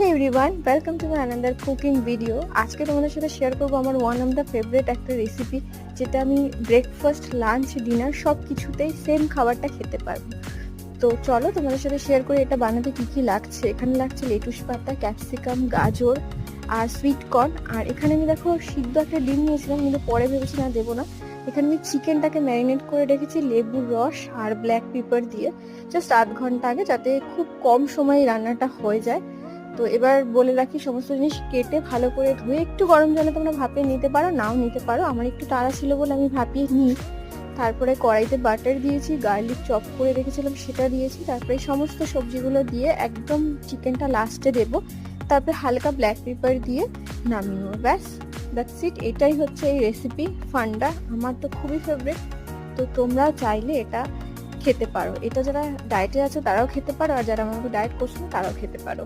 Hey everyone, welcome to my another cooking video. আজকে তোমাদের সাথে শেয়ার করবো আমার ওয়ান অফ দ্য ফেভারিট একটা রেসিপি, যেটা আমি ব্রেকফাস্ট, লাঞ্চ, ডিনার সব কিছুতেই সেম খাবারটা খেতে পারবো। তো চলো তোমাদের সাথে শেয়ার করে এটা বানাতে কি কি লাগছে। এখানে লাগছে লেটুস পাতা, ক্যাপসিকাম, গাজর আর সুইট কর্ন। আর এখানে আমি দেখো সিদ্ধ একটা ডিম নিয়েছিলাম, কিন্তু পরে ভেবেছি না দেবো না। এখানে আমি চিকেনটাকে ম্যারিনেট করে রেখেছি লেবুর রস আর ব্ল্যাক পেপার দিয়ে, জাস্ট 8 ঘন্টা আগে, যাতে খুব কম সময়ে রান্নাটা হয়ে যায়। তো এবার বলে রাখি, সমস্ত জিনিস কেটে ভালো করে ধুয়ে একটু গরম জলে তোমরা ভাপিয়ে নিতে পারো, নাও নিতে পারো। আমার একটু তাড়া ছিল বলে আমি ভাপিয়ে নিই। তারপরে কড়াইতে বাটার দিয়েছি, গার্লিক চপ করে রেখেছিলাম সেটা দিয়েছি, তারপরে সমস্ত সবজিগুলো দিয়ে একদম চিকেনটা লাস্টে দেবো, তারপরে হালকা ব্ল্যাক পেপার দিয়ে নামিয়ে নেবো। ব্যাস, দ্যাটস ইট। এটাই হচ্ছে এই রেসিপি ফান্ডা। আমার তো খুবই ফেভারিট। তো তোমরা চাইলে এটা খেতে পারো। এটা যারা ডায়েটে আছে তারাও খেতে পারো, আর যারা আমাকে ডায়েট করছে তারাও খেতে পারো।